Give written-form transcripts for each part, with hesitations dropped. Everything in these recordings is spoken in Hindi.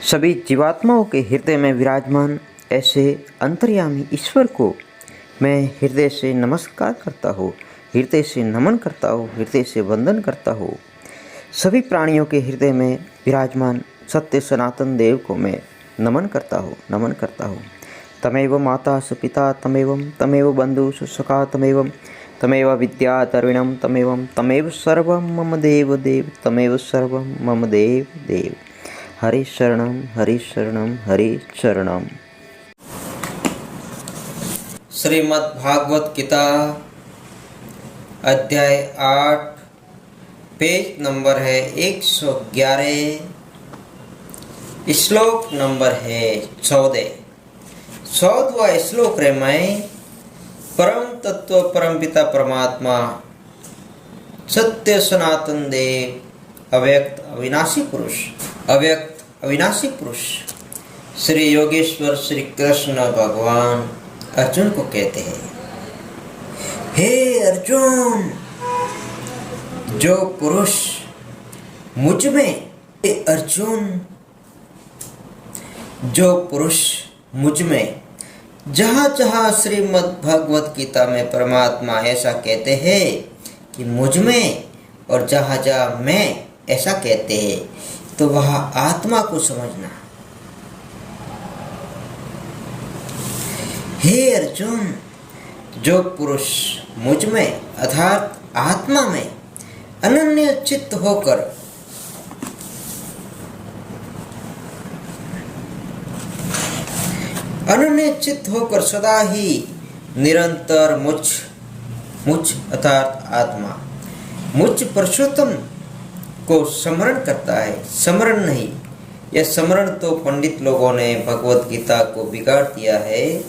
सभी जीवात्माओं के हृदय में विराजमान ऐसे अंतर्यामी ईश्वर को मैं हृदय से नमस्कार करता हूँ, हृदय से नमन करता हूँ, हृदय से वंदन करता हूँ। सभी प्राणियों के हृदय में विराजमान सत्य सनातन देव को मैं नमन करता हूँ। तमेव माता स पिता तमेव बंधु स सखा तमेव विद्या तरुणम तमेव सर्वं मम देव तमेव सर्वं मम देव। हरि शरणम हरि शरणम हरि शरणम। श्रीमद् भागवत गीता अध्याय 8 पेज नंबर है 111, श्लोक नंबर है 14वां श्लोक रे मैं परम तत्व परम पिता परमात्मा सत्य सनातन देव अव्यक्त अविनाशी पुरुष श्री योगेश्वर श्री कृष्ण भगवान अर्जुन को कहते हैं, हे अर्जुन, जो पुरुष मुझ में, जहाँ जहाँ श्रीमद् भगवत गीता में परमात्मा ऐसा कहते हैं कि मुझ में, और जहाँ जहाँ मैं ऐसा कहते हैं, तो वह आत्मा को समझना। हे अर्जुन, जो पुरुष मुझ में अर्थात आत्मा में अनन्य चित्त होकर सदा ही निरंतर मुझ अर्थात आत्मा मुझ पुरुषोत्तम को स्मरण करता है। स्मरण नहीं, यह स्मरण तो पंडित लोगों ने भगवत गीता को बिगाड़ दिया है।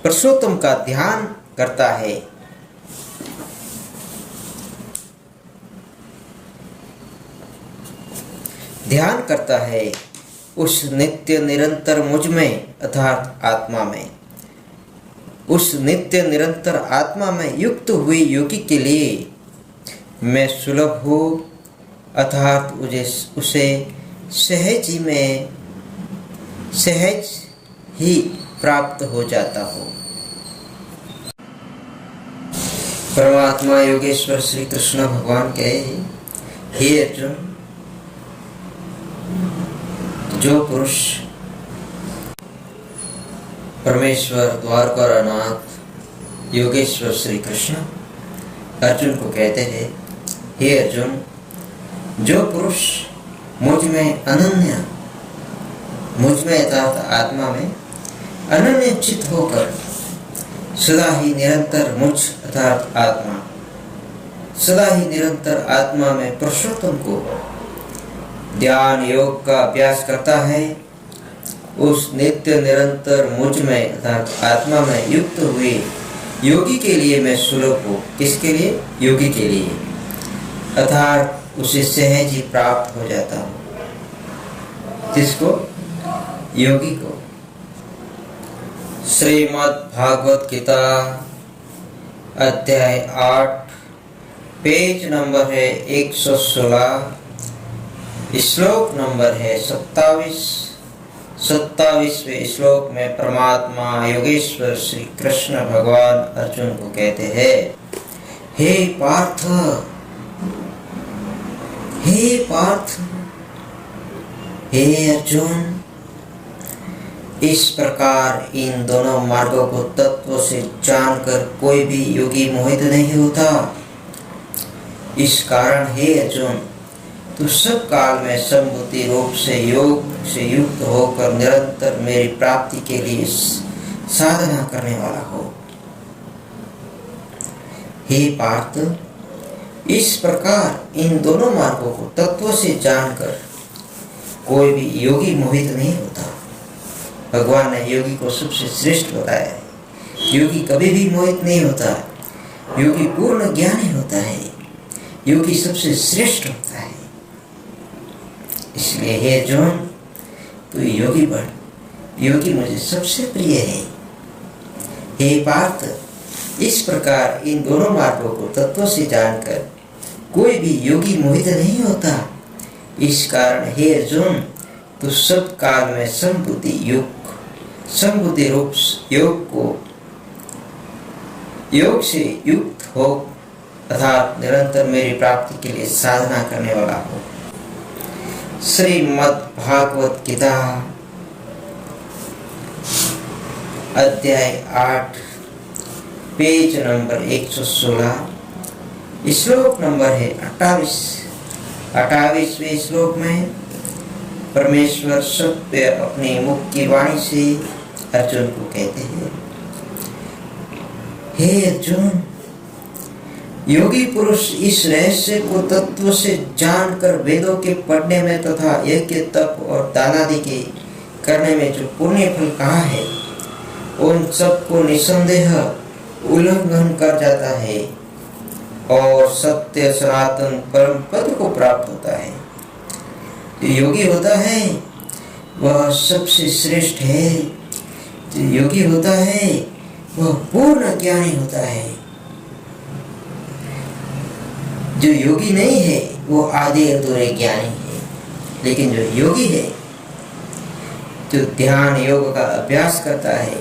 पुरुषोत्तम का ध्यान करता है। ध्यान करता है उस नित्य निरंतर मुझ में अर्थात आत्मा में। उस नित्य निरंतर आत्मा में युक्त हुए योगी के लिए मैं सुलभ हूँ अर्थात उसे सहज ही प्राप्त हो जाता हो। परमात्मा योगेश्वर श्री कृष्ण भगवान कहे, हे अर्जुन, जो पुरुष परमेश्वर द्वारकानाथ योगेश्वर श्री कृष्ण अर्जुन को कहते हैं, हे अर्जुन, जो पुरुष मुझ में अर्थात आत्मा में अनन्य चित्त होकर सदा ही निरंतर मुझ अर्थात आत्मा सदा ही निरंतर आत्मा में पुरुषोत्तम को ध्यान योग का अभ्यास करता है, उस नित्य निरंतर मुझ में अर्थात आत्मा में युक्त हुए योगी के लिए मैं सुलभ हूँ। किसके लिए? योगी के लिए, अर्थात उसे सहज ही प्राप्त हो जाता हूँ। जिसको? योगी को। श्रीमद् भागवत गीता अध्याय 8 पेज नंबर है 116, श्लोक नंबर है 27वें श्लोक में परमात्मा योगेश्वर श्री कृष्ण भगवान अर्जुन को कहते हैं, हे पार्थ, हे अर्जुन, इस प्रकार इन दोनों मार्गों को तत्व से जानकर कोई भी योगी मोहित नहीं होता। इस कारण हे अर्जुन, तू सब काल में संभूति रूप से योग से युक्त होकर निरंतर मेरी प्राप्ति के लिए साधना करने वाला हो। हे पार्थ, इस प्रकार इन दोनों मार्गों को तत्व से जानकर कोई भी योगी मोहित नहीं होता। भगवान ने योगी को सबसे श्रेष्ठ बताया है। योगी कभी भी मोहित नहीं होता। योगी पूर्ण ज्ञानी होता है। योगी सबसे श्रेष्ठ होता है। इसलिए हे अर्जुन, तू योगी बन। योगी मुझे सबसे प्रिय है। हे पार्थ, इस प्रकार इन दोनों मार्गों को तत्व से जानकर कोई भी योगी मोहित नहीं होता। इस कारण हे अर्जुन, तू सब काल में संबुद्धि रूप योग से युक्त हो अर्थात निरंतर मेरी प्राप्ति के लिए साधना करने वाला हो। श्रीमद् भागवत गीता अध्याय 8 पेज नंबर 116 श्लोक नंबर है 28। 28वें श्लोक में परमेश्वर सत्य अपने मुख की वाणी से अर्जुन को कहते हैं, हे अर्जुन, योगी पुरुष इस रहस्य को तत्व से जानकर वेदों के पढ़ने में तथा यज्ञ तप और दान आदि के करने में जो पुण्य फल कहा है, उन सब को निसंदेह उल्लंघन कर जाता है और सत्य सनातन परम पद को प्राप्त होता है। जो योगी होता है वह सबसे श्रेष्ठ है। जो योगी होता है वह पूर्ण ज्ञानी होता है। जो योगी नहीं है वो आधे अधूरे ज्ञानी है। लेकिन जो योगी है, जो ध्यान योग का अभ्यास करता है,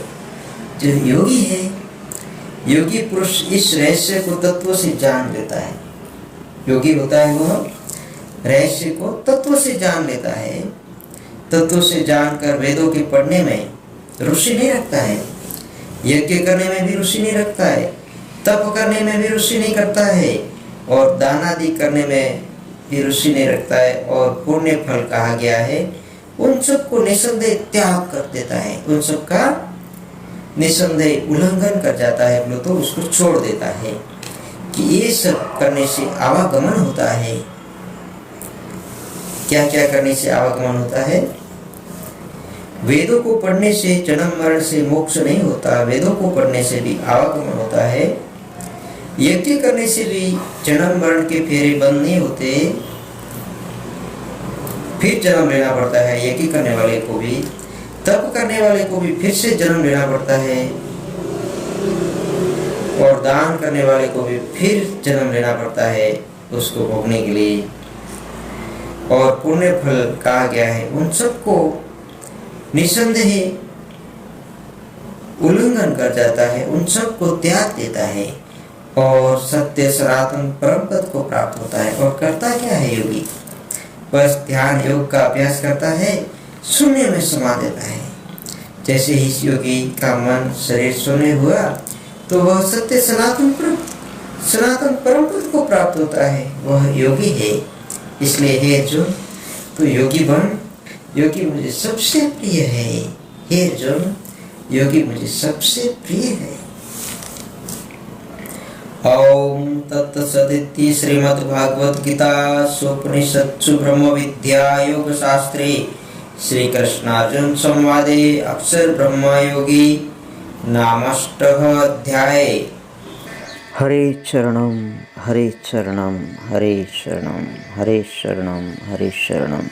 जो योगी है, योगी पुरुष इस रहस्य को तत्व से जान लेता है। योगी होता है वह रहस्य को तत्व से जान लेता है। तत्व से जानकर वेदों के पढ़ने में रुचि नहीं रखता है, यज्ञ करने में भी रुचि नहीं रखता है, तप करने में भी रुचि नहीं करता है और दान आदि करने में भी रुचि नहीं रखता है। और पुण्य फल कहा गया है उन सबको निसंदेह त्याग कर देता है, उन सब का निसंदेह उल्लंघन कर जाता है, बोलो तो उसको छोड़ देता है कि ये सब करने से आवागमन होता है। क्या क्या करने से आवागमन होता है? वेदों को पढ़ने से जन्म मरण से मोक्ष नहीं होता, वेदों को पढ़ने से भी आवागमन होता है। यज्ञ करने से भी जन्म मरण के फेरे बंद नहीं होते, फिर जन्म लेना पड़ता है यज्ञ करने वाले को भी, तप करने वाले को भी फिर से जन्म लेना पड़ता है और दान करने वाले को भी फिर जन्म लेना पड़ता है उसको भोगने के लिए। और पुण्य फल कहा गया है उन सबको निसंदेह उल्लंघन कर जाता है, उन सबको त्याग देता है और सत्य सनातन परम पद को प्राप्त होता है। और करता क्या है योगी? बस ध्यान योग का अभ्यास करता है, शून्य में समा देता है। जैसे ही इस योगी का मन शरीर शून्य हुआ तो वह सत्य सनातन परम पद को प्राप्त होता है, वह योगी है। इसलिए हे अर्जुन, तू योगी बन, योगी मुझे सबसे प्रिय है। हे अर्जुन, योगी मुझे सबसे प्रिय है। ओम तत्सदिति श्रीमद्भागवत गीता उपनिषत्सु ब्रह्म विद्या योग शास्त्रे श्री कृष्णार्जुन संवादे अक्षर ब्रह्म योगी नामष्टः अध्याय। हरे चरणम हरे चरणम हरे शरणम हरे शरणम हरे शरणम।